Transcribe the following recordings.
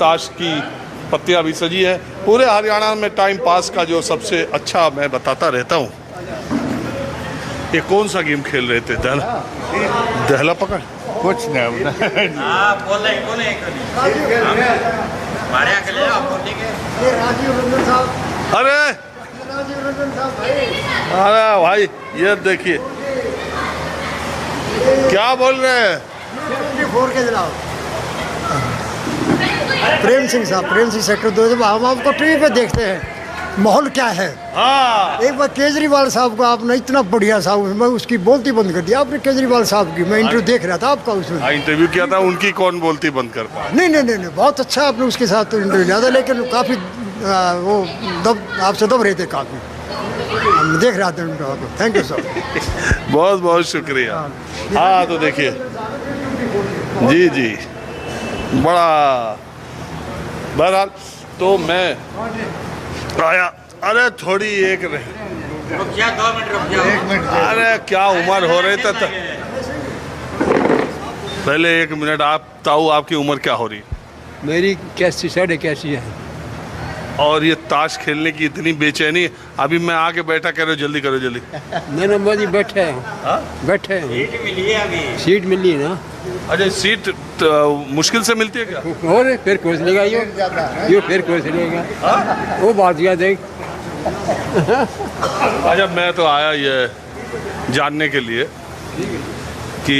ताश की पत्तियां भी सजी है। पूरे हरियाणा में टाइम पास का जो सबसे अच्छा मैं बताता रहता हूँ। ये कौन सा गेम खेल रहे थे? दहला पकड़ कुछ नहीं बोले अरे अरे भाई ये देखिए क्या बोल रहे हैं। प्रेम सिंह साहब, प्रेम सिंह सेक्टर 2। जब हम आपको टीवी पे देखते हैं माहौल क्या है। हाँ एक बार केजरीवाल साहब को आपने इतना बढ़िया साहब, मैं उसकी बोलती बंद कर दिया आपने केजरीवाल साहब की। मैं इंटरव्यू देख रहा था आपका उसमें। इंटरव्यू किया था, उनकी कौन बोलती बंद कर पाया? नहीं, बहुत अच्छा आपने उसके साथ तो इंटरव्यू लिया था, लेकिन काफ़ी वो आपसे दब रहे थे काफ़ी। हम देख रहा था उनको। Thank you sir. बहुत बहुत शुक्रिया। हाँ तो देखिए जी जी बड़ा बहरहाल तो मैं आया। अरे थोड़ी एक रुक जा, 2 मिनट रुक जाओ। अरे क्या उम्र हो रही था पहले 1 मिनट आप ताऊ, आपकी उम्र क्या हो रही? मेरी 81 है। और ये ताश खेलने की इतनी बेचैनी, अभी मैं आके बैठा, कह रहे हो जल्दी करो जल्दी। नहीं मोदी बैठे हैं, बैठे हैं। सीट मिली है अभी। सीट मिली है ना। अच्छा सीट मुश्किल से मिलती है क्या? और फिर कुछ लेगा यो फिर कुछ लेगा। वो बात याद है। अच्छा मैं तो आया ये जानने के लिए कि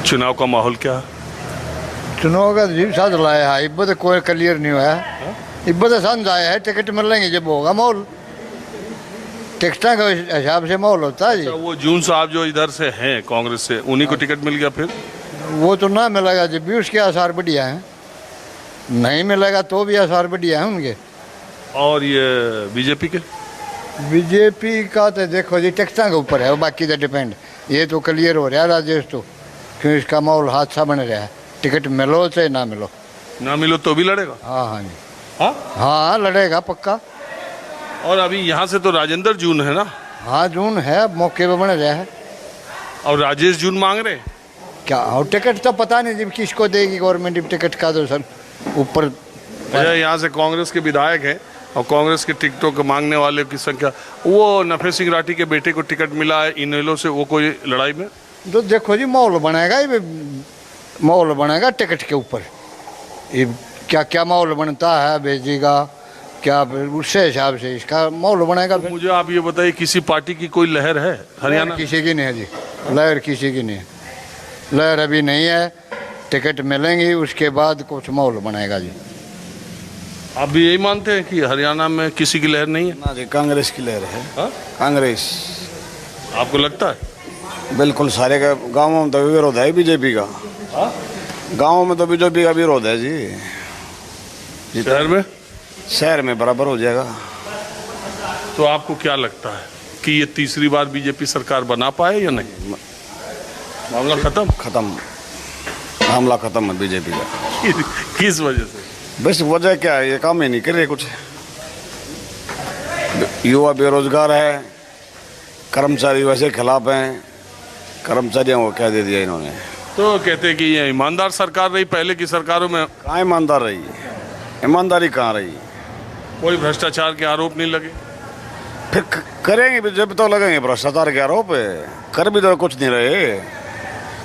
चुनाव का माहौल क्या है। चुनाव का अजीब सा चलाया है। इब्बत कोई क्लियर नहीं हुआ है। इब्बत समझ आया है टिकट मिलेंगे जब होगा माहौल। टिकटा के हिसाब से माहौल होता है जी। अच्छा, वो जून साहब जो इधर से हैं कांग्रेस से, उन्हीं को टिकट मिल गया फिर? वो तो ना मिलेगा जब भी उसके आसार बढ़िया हैं। नहीं मिलेगा तो भी आसार बढ़िया हैं उनके। और ये बीजेपी के? बीजेपी का तो देखो जी टिकटा के ऊपर है, वो बाकी तो डिपेंड। ये तो क्लियर हो रहा है राजेश तो, क्यों इसका माहौल हादसा बन रहा है। टिकट मिलो चाहे ना मिलो। ना मिलो तो भी लड़ेगा? हाँ जी, हाँ लड़ेगा पक्का। और अभी यहाँ से तो राजेंद्र जून है ना? हाँ जून है, मौके पे बन रहा है। और राजेश जून मांग रहे हैं क्या? और टिकट तो पता नहीं जब किसको देगी गवर्नमेंट टिकट का, तो सर ऊपर। अच्छा यहाँ से कांग्रेस के विधायक हैं और कांग्रेस के टिकटों को मांगने वाले की संख्या, वो नफे सिंह राठी के बेटे को टिकट मिला है इनेलो से, वो कोई लड़ाई में? तो देखो जी माहौल बनाएगा, ये माहौल बनेगा टिकट के ऊपर। ये क्या क्या माहौल बनता है भेजेगा क्या, उससे हिसाब से इसका माहौल बनेगा। मुझे आप ये बताइए किसी पार्टी की कोई लहर है हरियाणा? किसी की नहीं है जी, लहर किसी की नहीं है। लहर अभी नहीं है, टिकट मिलेंगी उसके बाद कुछ माहौल बनेगा जी। आप भी यही मानते हैं कि हरियाणा में किसी की लहर नहीं है? ना जी, कांग्रेस की लहर है। हाँ? कांग्रेस आपको लगता है? बिल्कुल सारे का गाँवों में तो विरोध है बीजेपी का। गाँवों में तो बीजेपी का विरोध है जी। शहर में? शहर में बराबर हो जाएगा। तो आपको क्या लगता है कि ये तीसरी बार बीजेपी सरकार बना पाए या नहीं? मामला खत्म? मामला खत्म है बीजेपी का। किस वजह से? बस वजह क्या है, ये काम ही नहीं कर रहे कुछ। युवा बेरोजगार है, कर्मचारी वैसे खिलाफ हैं। कर्मचारियों को क्या दे दिया इन्होंने। तो कहते हैं कि ये ईमानदार सरकार रही पहले की सरकारों में। कहाँ ईमानदार रही, ईमानदारी कहाँ रही। कोई भ्रष्टाचार के आरोप नहीं लगे? फिर करेंगे भी जब तो लगेंगे भ्रष्टाचार के आरोप। कर भी तो कुछ नहीं रहे।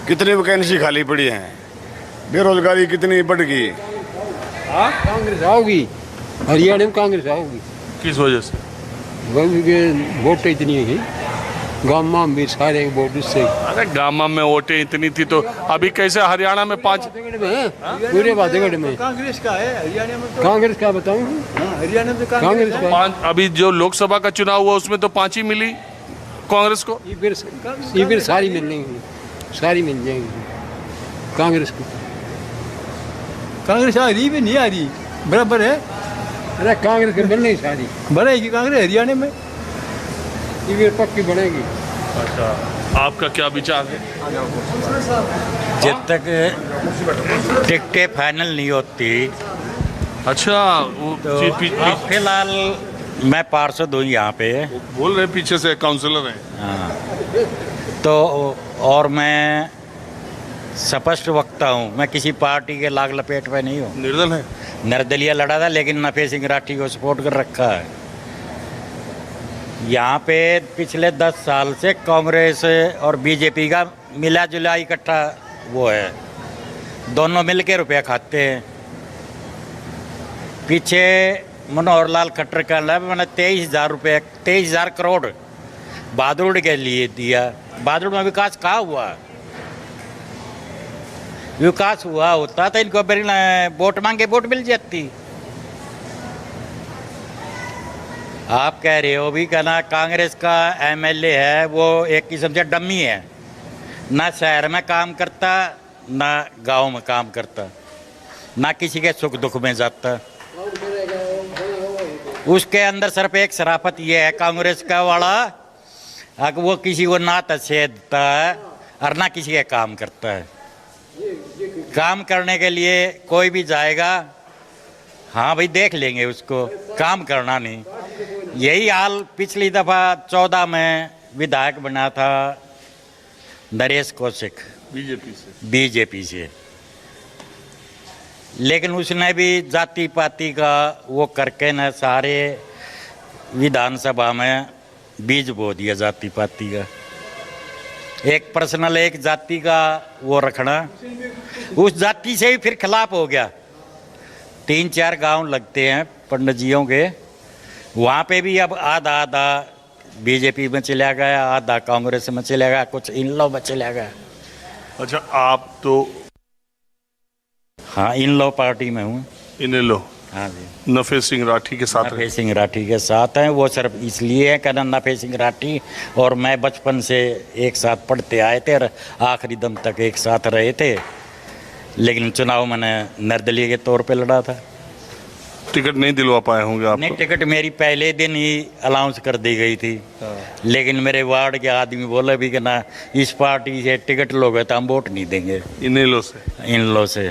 कितनी वैकेंसी खाली पड़ी हैं, बेरोजगारी कितनी बढ़ गई। कांग्रेस आओगी हरियाणा में, कांग्रेस आओगी। किस वजह से? वोट इतनी है गाँव में भी सारे वोट इससे। अरे गामा में वोटें इतनी थी तो अभी कैसे हरियाणा में 5? पूरे बातेगढ़ में कांग्रेस का है, हरियाणा में कांग्रेस का बताऊँ। हरियाणा में कांग्रेस का 5। अभी जो लोकसभा का चुनाव हुआ उसमें तो 5 ही मिली कांग्रेस को। ये फिर सारी मिलेंगी, सारी मिल जाएंगी कांग्रेस को। कांग्रेस आ रही भी नहीं आ रही, बराबर है। अरे कांग्रेस को मिलनी सारी बढ़ेगी कांग्रेस हरियाणा में, ये फिर पक्की बनेगी। अच्छा आपका क्या विचार है? जब तक टिकटें फाइनल नहीं होती। अच्छा वो तो अब फिलहाल मैं पार्षद हूँ यहाँ पे। बोल रहे पीछे से काउंसलर हैं। हाँ, तो और मैं स्पष्ट वक्ता हूँ, मैं किसी पार्टी के लाग लपेट में नहीं हूँ। निर्दल है। निर्दलीय लड़ा था, लेकिन नफे सिंह राठी को सपोर्ट कर रखा है। यहाँ पे पिछले 10 साल से कांग्रेस और बीजेपी का मिला जुला इकट्ठा वो है, दोनों मिलके रुपया खाते हैं। पीछे मनोहर लाल खट्टर का मैंने 23,000 रुपये 23,000 करोड़ बहादुर के लिए दिया। बहादुर में विकास कहाँ हुआ? विकास हुआ होता तो इनको वोट मांगे वोट मिल जाती। आप कह रहे हो भी कहना कांग्रेस का एमएलए है वो एक किस्म से डम्मी है, ना शहर में काम करता ना गांव में काम करता, ना किसी के सुख दुख में जाता। उसके अंदर सिर्फ एक शराफत ये है कांग्रेस का वाला, अगर वो किसी को ना तसेदता है और ना किसी का काम करता है। काम करने के लिए कोई भी जाएगा, हाँ भाई देख लेंगे उसको, काम करना नहीं। यही हाल पिछली दफ़ा 14 में विधायक बना था नरेश कौशिक बीजेपी से, लेकिन उसने भी जाति पाति का वो करके न सारे विधानसभा में बीज बो दिया जाति पाति का। एक पर्सनल एक जाति का वो रखना, उस जाति से ही फिर खिलाफ हो गया। 3-4 गांव लगते हैं पंडित जियों के, वहाँ पे भी अब आधा आधा बीजेपी में चला गया, आधा कांग्रेस में चला गया, कुछ इन लो में चला गया। अच्छा, आप तो हाँ इन लो पार्टी में हूँ। इन लो हाँ जी, नफे सिंह राठी के साथ नफे सिंह राठी के साथ हैं। वो सिर्फ इसलिए है कहना नफे सिंह राठी और मैं बचपन से एक साथ पढ़ते आए थे और आखिरी दम तक एक साथ रहे थे, लेकिन चुनाव मैंने निर्दलीय के तौर पे लड़ा था। टिकट नहीं दिलवा पाए होंगे आप? नहीं, टिकट मेरी पहले दिन ही अलाउंस कर दी गई थी, लेकिन मेरे वार्ड के आदमी बोले भी कि ना इस पार्टी से टिकट लोगे तो हम वोट नहीं देंगे। इन लो से? इन लो से।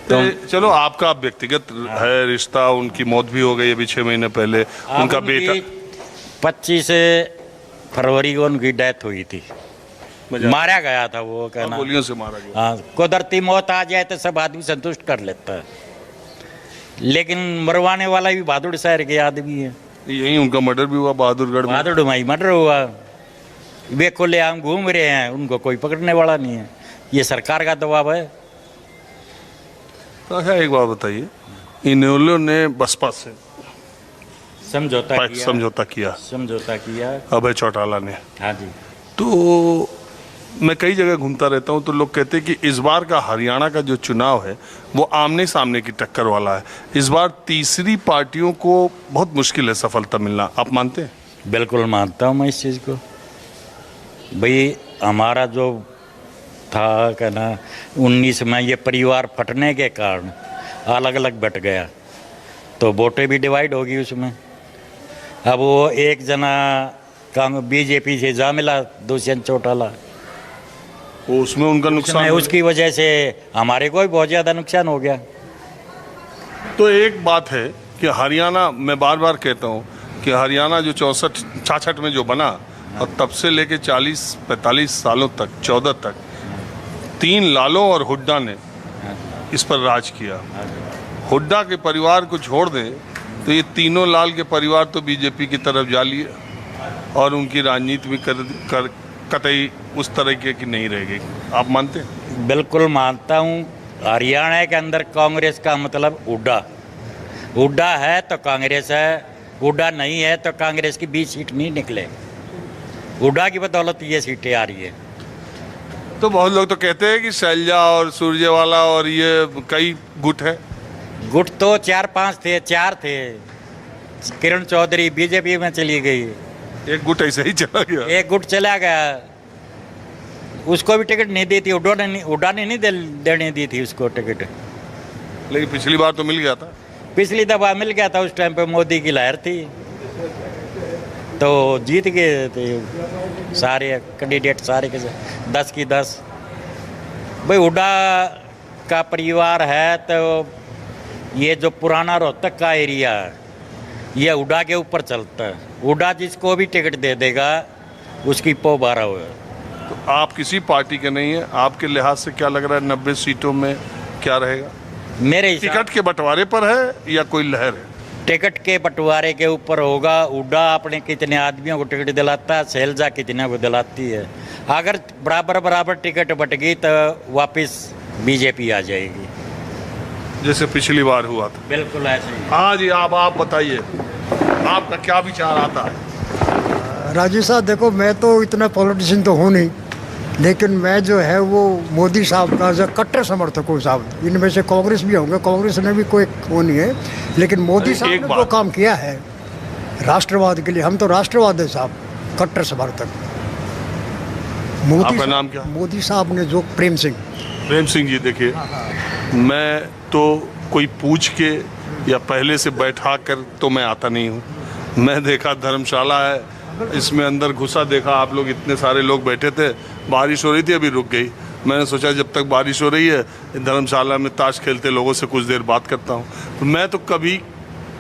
तो चलो आपका व्यक्तिगत है रिश्ता, उनकी मौत भी हो गई अभी 6 महीने पहले। उनका बेटा 25 फरवरी को उनकी डेथ हुई थी, मारा गया था वो कहना, गोलियों से मारा गया। हाँ, कुदरती मौत आ जाए तो सब आदमी संतुष्ट कर लेता है, लेकिन मरवाने वाला भी बहादुर शहर के आदमी है। यही उनका मर्डर भी हुआ बहादुरगढ़ में। बहादुर में ही मर्डर हुआ। वे खुले आम घूम रहे हैं, उनको कोई पकड़ने वाला नहीं है। ये सरकार का दबाव है। तो अच्छा एक बात बताइए, इनेलो ने बसपा से समझौता किया अभय चौटाला ने। हाँ जी। तो मैं कई जगह घूमता रहता हूँ तो लोग कहते हैं कि इस बार का हरियाणा का जो चुनाव है वो आमने सामने की टक्कर वाला है। इस बार तीसरी पार्टियों को बहुत मुश्किल है सफलता मिलना, आप मानते हैं? बिल्कुल मानता हूँ मैं इस चीज़ को। भाई हमारा जो था कहना 19 में ये परिवार फटने के कारण अलग अलग बट गया, तो वोटें भी डिवाइड होगी उसमें। अब वो एक जना बीजेपी से जा मिला दुष्यंत चौटाला, वो उसमें उनका नुकसान, उसकी वजह से हमारे को भी बहुत ज़्यादा नुकसान हो गया। तो एक बात है कि हरियाणा, मैं बार बार कहता हूँ कि हरियाणा जो 64-66 में जो बना और तब से लेके 40-45 सालों तक 14 तक 3 लालों और हुड्डा ने इस पर राज किया। हुड्डा के परिवार को छोड़ दें तो ये तीनों लाल के परिवार तो बीजेपी की तरफ जा लिए और उनकी राजनीति भी कतई उस तरीके की नहीं रहेगी। आप मानते हैं? बिल्कुल मानता हूँ। हरियाणा के अंदर कांग्रेस का मतलब हुड्डा है तो कांग्रेस है, हुड्डा नहीं है तो कांग्रेस की 20 सीट नहीं निकले। हुड्डा की बदौलत ये सीटें आ रही है। तो बहुत लोग तो कहते हैं कि शैलजा और सुरजेवाला और ये कई गुट है। गुट तो 4-5 थे, 4 थे। किरण चौधरी बीजेपी में चली गई, एक गुट ऐसे ही चला गया। एक गुट चला गया, उसको भी टिकट नहीं दी थी, हुड्डा ने नहीं देने दी थी उसको टिकट। लेकिन पिछली बार तो मिल गया था। पिछली दफा मिल गया था, उस टाइम पे मोदी की लहर थी तो जीत गए थे सारे कैंडिडेट, सारे के 10 की 10। भाई हुड्डा का परिवार है तो ये जो पुराना रोहतक का एरिया है ये हुड्डा के ऊपर चलता है। हुड्डा जिसको भी टिकट दे देगा उसकी पो 12 हुआ। तो आप किसी पार्टी के नहीं है, आपके लिहाज से क्या लग रहा है 90 सीटों में क्या रहेगा? मेरे हिसाब टिकट के बंटवारे पर है या कोई लहर है? टिकट के बंटवारे के ऊपर होगा। उड्डा अपने कितने आदमियों को टिकट दिलाता है, शैलजा कितने को दिलाती है। अगर बराबर बराबर टिकट बट गई तो वापस बीजेपी आ जाएगी। जैसे पिछली बार हुआ था। बिल्कुल ऐसे ही। हाँ जी, आप बताइए, आपका क्या विचार आता है? राजीव साहब देखो, मैं तो इतना पॉलिटिशियन तो हूँ नहीं, लेकिन मैं जो है वो मोदी साहब का जो कट्टर समर्थक हूँ साहब। इनमें से कांग्रेस भी होंगे, कांग्रेस में भी कोई वो नहीं है, लेकिन मोदी साहब ने जो काम किया है राष्ट्रवाद के लिए, हम तो राष्ट्रवाद है साहब, कट्टर समर्थक। आपका नाम क्या? मोदी साहब ने जो प्रेम सिंह जी, देखिए, मैं तो कोई पूछ के या पहले से बैठा कर तो मैं आता नहीं हूँ। मैं देखा धर्मशाला है, इसमें अंदर घुसा, देखा आप लोग इतने सारे लोग बैठे थे, बारिश हो रही थी, अभी रुक गई। मैंने सोचा जब तक बारिश हो रही है धर्मशाला में ताश खेलते लोगों से कुछ देर बात करता हूँ। तो मैं तो कभी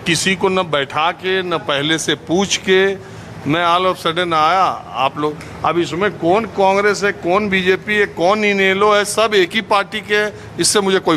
किसी को न बैठा के न पहले से पूछ के मैं ऑल ऑफ सडन आया। आप लोग अब इसमें कौन कांग्रेस है, कौन बीजेपी है, कौन इनेलो है, सब एक ही पार्टी के हैं, इससे मुझे कोई